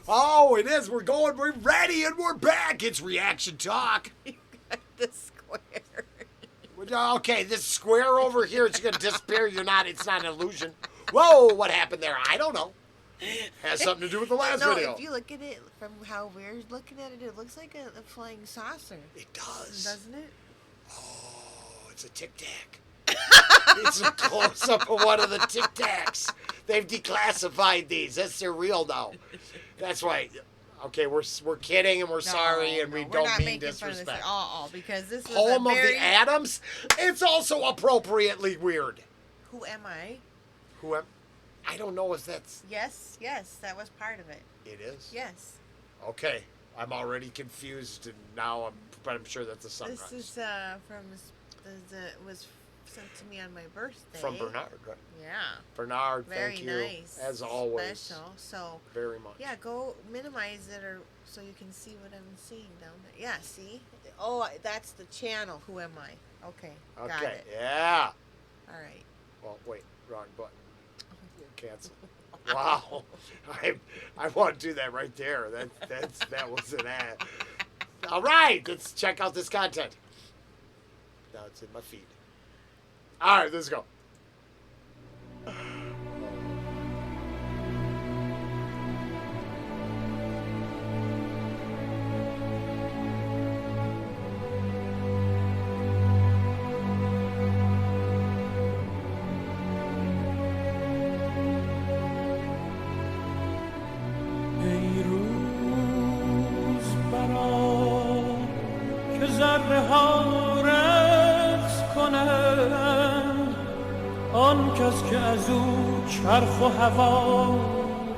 Oh, it is. We're ready, and we're back. It's Reaction Talk. You got the square. Okay, this square over here, it's going to disappear. It's not an illusion. Whoa, what happened there? I don't know. Has something to do with the last video. If you look at it from how we're looking at it, it looks like a flying saucer. It does. Doesn't it? Oh, it's a Tic Tac. It's a close-up of one of the Tic Tacs. They've declassified these. They're real now. That's why. Okay, we're kidding and we're sorry and we don't mean disrespect. Because this was Poem of the Adams. It's also appropriately weird. Who am I? I don't know if that's. Yes, that was part of it. It is. Yes. Okay, I'm already confused and now but I'm sure that's a sunrise. This is was sent to me on my birthday. From Bernard, right? Yeah. Bernard, very thank you. Nice. As always. Special. So very much. Yeah, go minimize it so you can see what I'm seeing down there. Yeah, see? Oh, that's the channel. Who am I? Okay. Got it. Yeah. All right. Well, wait, wrong button. Cancel. Wow. I want to do that right there. That was an ad. All right, let's check out this content. Now it's in my feed. All right, let's go. آن کس که از او چرخ و هوا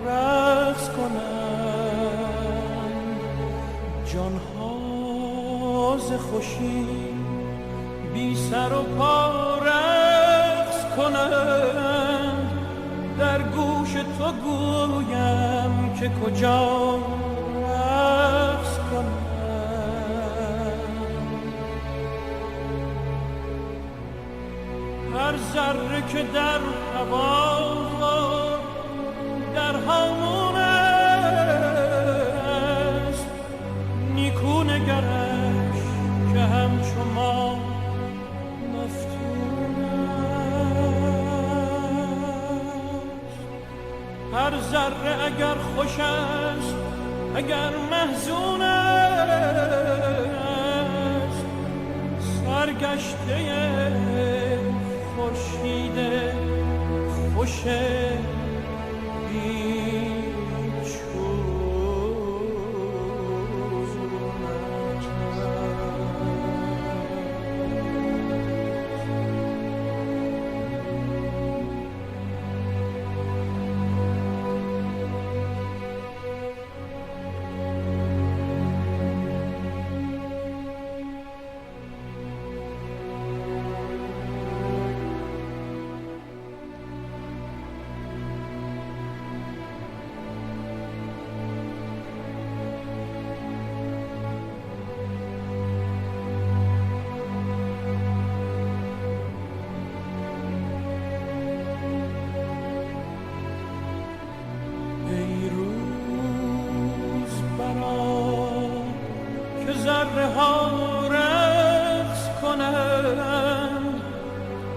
رقص کنند جانها ز خوشی بی سر و پا رقص کنند در گوش تو گویم که کجا رقص کنند هر ذره که در هوا در هامون است نیکو نگرش که همچو ما مفتون است هر ذره اگر خوش است اگر محزون است سرگشته خورشید خوش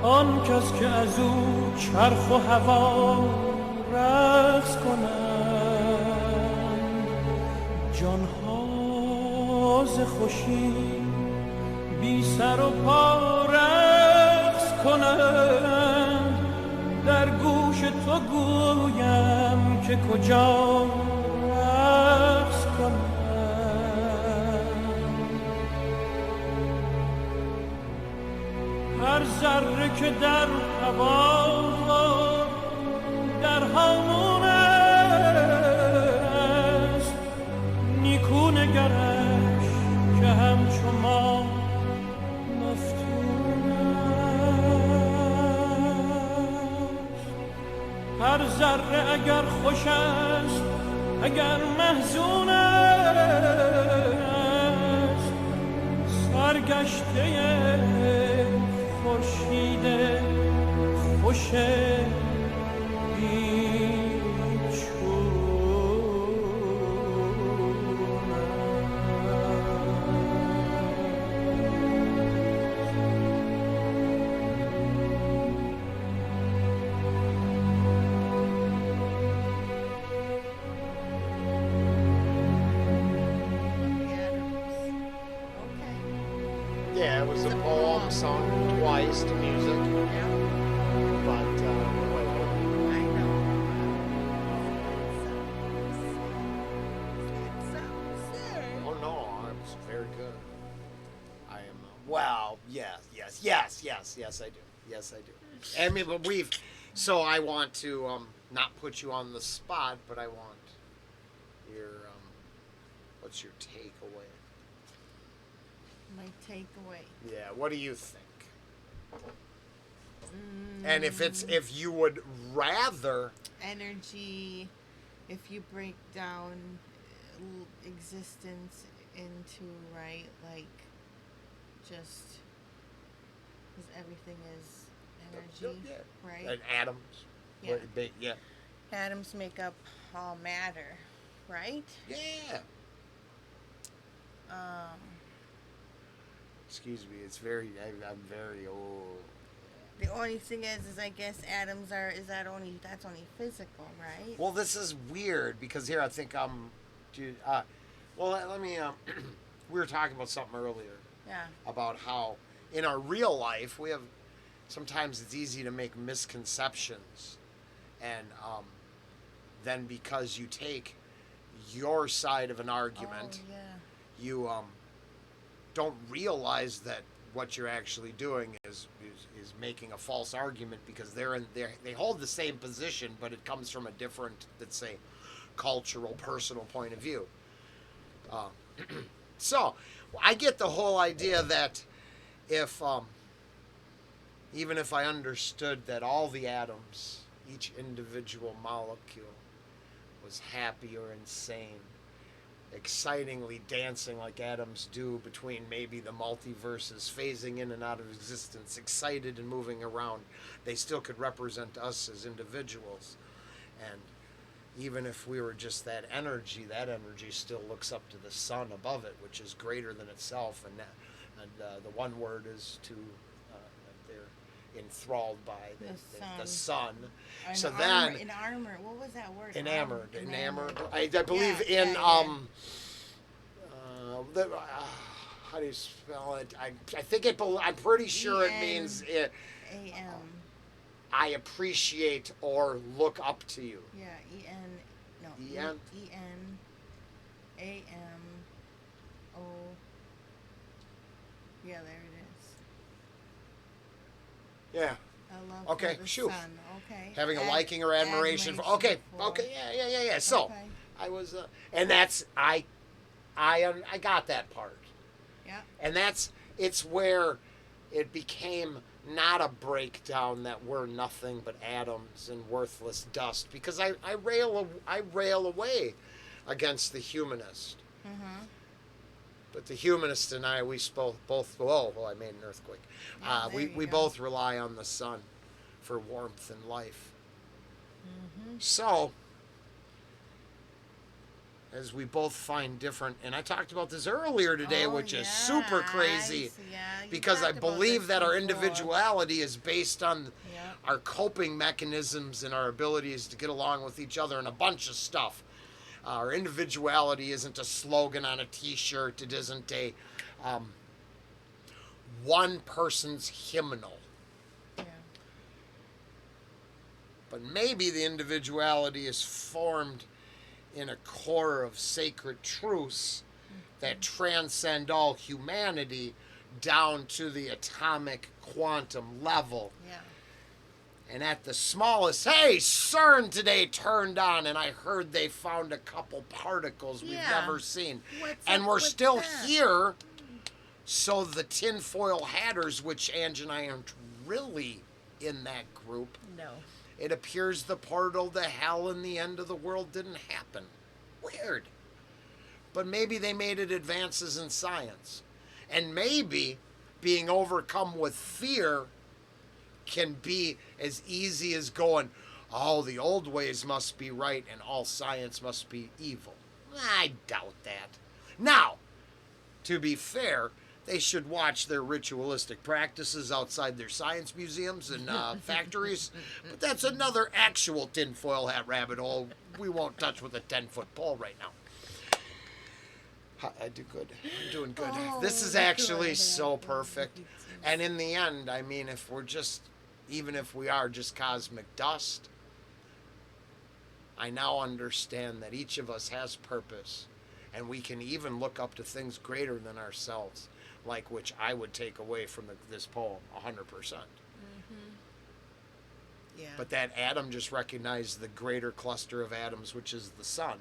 آن کس که از او چرخ و هوا رقص کنند جانها ز خوشی بی سر و پا رقص کنند در گوش تو گویم که کجا رقص کنند هر ذره که در هوا در هامون است نیکو نگرش که همچو ما مفتون است هر ذره اگر خوش است اگر محزون است سرگشته خورشید خوش بیچون Yeah, it was a It's poem sung twice to music, Yeah, but wait, I know. It sounds sick. oh no, I was very good. I am. Well, yes, I do. Yes, I do. I mean, but So I want to not put you on the spot, but I want your what's your takeaway? My takeaway. Yeah, what do you think? And if you would rather, Energy, if you break down existence into, right, like, just, because everything is energy, yeah, right? and atoms, Yeah. yeah, Atoms make up all matter, right? yeah. Um, Excuse me, it's very. I'm very old. the only thing is I guess atoms that's only physical, right? Well, this is weird because here I think well, let me. We were talking about something earlier Yeah. about how in our real life we have sometimes it's easy to make misconceptions, and then because you take your side of an argument, Oh, yeah. you don't realize that what you're actually doing is making a false argument because they hold the same position, but it comes from a different, let's say, cultural, personal point of view. So I get the whole idea that if even if I understood that all the atoms, each individual molecule, was happy or insane, excitingly dancing like atoms do between maybe the multiverses, phasing in and out of existence, excited and moving around, they still could represent us as individuals. And even if we were just that energy still looks up to the sun above it, which is greater than itself. And the one word is to, they're enthralled by the sun. So then, in armor, what was that word? enamored. I believe Yeah, in yeah. how do you spell it? I think I'm pretty sure it means it. A-M. I appreciate or look up to you. Yeah, E-N. No. E-N? E-N. A-M. O. Yeah, there it is. Yeah. I love Okay, the shoot. sun. Okay. Having a liking or admiration for. Okay. Yeah. So Okay. I was, and that's I got that part. Yeah. And it's where it became not a breakdown that we're nothing but atoms and worthless dust, because I rail away against the humanist. Mm-hmm. But the humanist and I, we both I made an earthquake. Yeah, there We you go. both rely on the sun for warmth and life. Mm-hmm. So, as we both find different, and I talked about this earlier today, which is super crazy, because I believe that our individuality is based on our coping mechanisms and our abilities to get along with each other and a bunch of stuff. Our individuality isn't a slogan on a t-shirt. It isn't a one person's hymnal. Yeah. But maybe the individuality is formed in a core of sacred truths that transcend all humanity down to the atomic quantum level. Yeah. And at the smallest, hey, CERN today turned on, and I heard they found a couple particles we've never seen. And we're still here. So the tinfoil hatters, which Angie and I aren't really in that group, No. it appears the portal to hell and the end of the world didn't happen. Weird. But maybe they made it advances in science. And maybe being overcome with fear can be as easy as going, oh, the old ways must be right and all science must be evil. I doubt that. Now, to be fair, they should watch their ritualistic practices outside their science museums and factories. But that's another actual tinfoil hat rabbit hole we won't touch with a 10-foot pole right now. I do good. I'm doing good. Oh, This is actually good. so perfect. And in the end, I mean, if we're just, even if we are just cosmic dust, I now understand that each of us has purpose. And we can even look up to things greater than ourselves, like which I would take away from this poem 100%. Yeah. But that atom just recognized the greater cluster of atoms, which is the sun.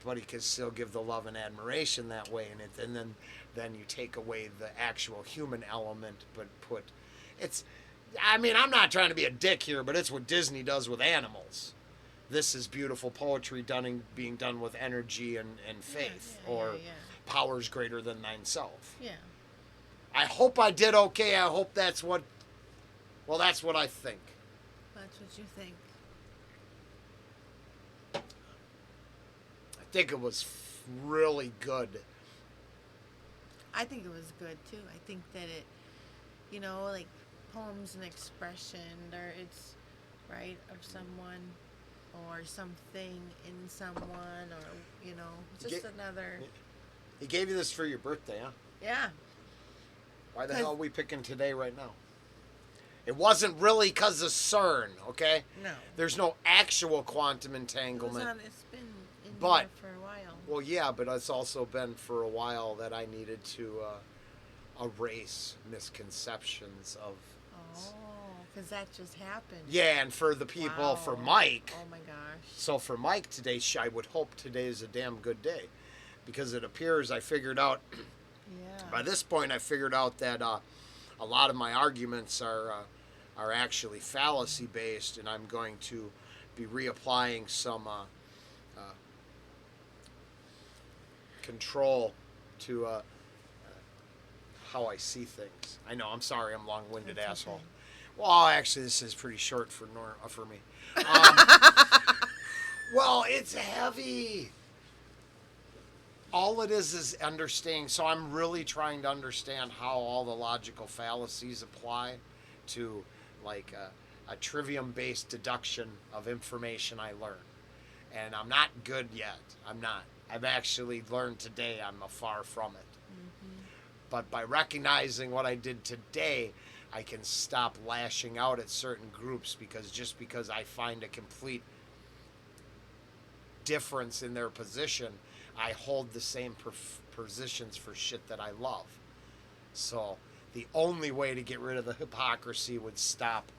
But he can still give the love and admiration that way, and then you take away the actual human element, but put it's. I mean, I'm not trying to be a dick here, but it's what Disney does with animals. This is beautiful poetry being done with energy and faith, or powers greater than thyself. Yeah. I hope I did okay. I hope that's what. Well, that's what I think. That's what you think. I think it was really good. I think it was good too. I think that it, like poems and expression, or it's right of someone, or something in someone, or just another. He gave you this for your birthday, huh? Yeah. Why the hell are we picking today right now? It wasn't really because of CERN, okay? No. There's no actual quantum entanglement. It's been in there for a while. Well, yeah, but it's also been for a while that I needed to erase misconceptions of... Oh, because that just happened. Yeah, and for the people, for Mike... Oh, my gosh. So for Mike today, I would hope today is a damn good day. Because it appears I figured out... Yeah. By this point, I figured out that a lot of my arguments are actually fallacy-based, and I'm going to be reapplying some control to how I see things. I know, I'm sorry, I'm long-winded asshole. Okay. Well, actually, this is pretty short for me. Well, it's heavy. All it is understanding. So I'm really trying to understand how all the logical fallacies apply to like a trivium-based deduction of information I learn. And I'm not good yet. I'm not. I've actually learned today I'm far from it. But by recognizing what I did today, I can stop lashing out at certain groups because I find a complete difference in their position, I hold the same positions for shit that I love. So the only way to get rid of the hypocrisy would stop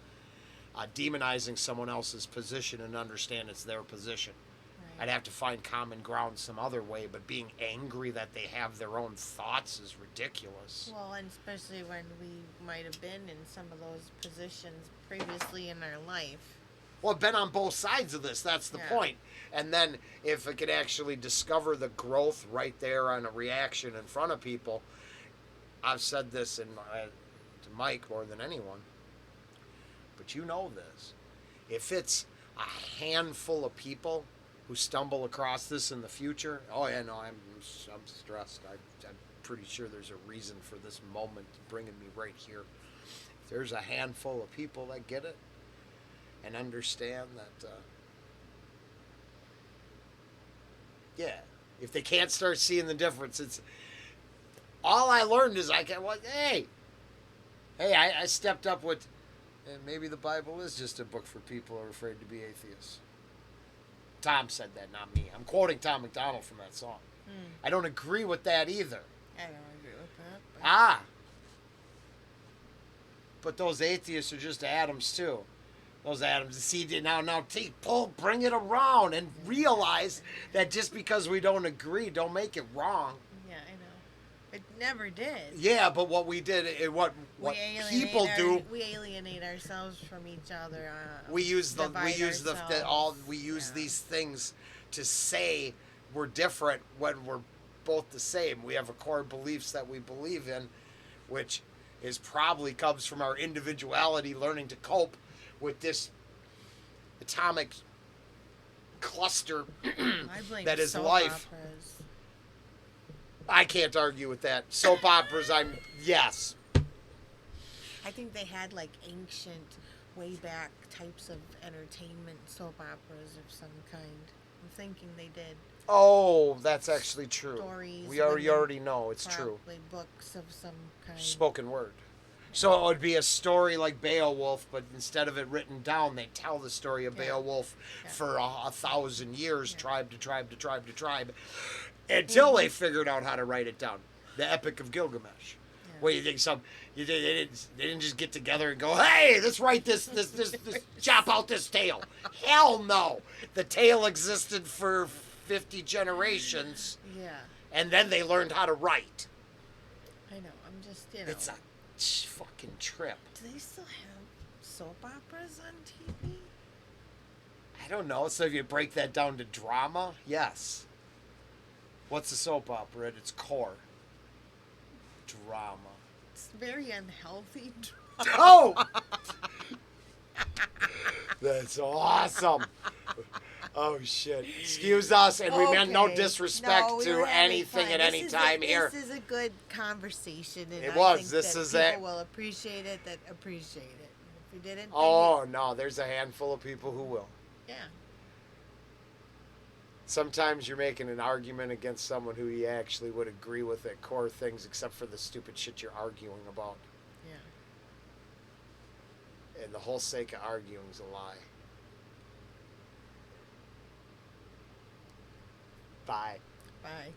demonizing someone else's position and understand it's their position. Right. I'd have to find common ground some other way, but being angry that they have their own thoughts is ridiculous. Well, and especially when we might have been in some of those positions previously in our life. Well, I've been on both sides of this. That's the point. And then if I could actually discover the growth right there on a reaction in front of people, I've said this to Mike more than anyone, but you know this. If it's a handful of people who stumble across this in the future, oh yeah, no, I'm stressed. I'm pretty sure there's a reason for this moment bringing me right here. If there's a handful of people that get it and understand that, if they can't start seeing the difference, it's all I learned is hey, I stepped up with, and maybe the Bible is just a book for people who are afraid to be atheists. Tom said that, not me. I'm quoting Tom McDonald from that song. I don't agree with that either. I don't agree with that. But those atheists are just atoms too. Those atoms. See, now, bring it around and realize that just because we don't agree, don't make it wrong. Yeah, I know. It never did. Yeah, but what we did, what people do, we alienate ourselves from each other. We use these things to say we're different when we're both the same. We have a core beliefs that we believe in, which is probably comes from our individuality, learning to cope with this atomic cluster that is life. Operas. I can't argue with that. Soap operas, yes. I think they had like ancient, way back types of entertainment soap operas of some kind. thinking they did. Oh, that's actually true. Stories. We already know it's true. Probably books of some kind. Spoken word. So it would be a story like Beowulf, but instead of it written down, they tell the story of Beowulf for 1,000 years, tribe to tribe to tribe to tribe, until they figured out how to write it down. The Epic of Gilgamesh. Yeah. What do you think? They didn't just get together and go, hey, let's write this chop out this tale. Hell no. The tale existed for 50 generations. Yeah. And then they learned how to write. I know. I'm just, It's a fucking trip. Do they still have soap operas on TV? I don't know. So if you break that down to drama, yes. What's a soap opera at its core? Drama. It's very unhealthy drama. Oh! That's awesome. Oh, shit. Excuse us, and we meant no disrespect to anything at any time here. This is a good conversation. And I think this that is people will appreciate it that appreciate it. If we didn't... No. There's a handful of people who will. Yeah. Sometimes you're making an argument against someone who you actually would agree with at core things, except for the stupid shit you're arguing about. Yeah. And the whole sake of arguing is a lie. Bye. Bye.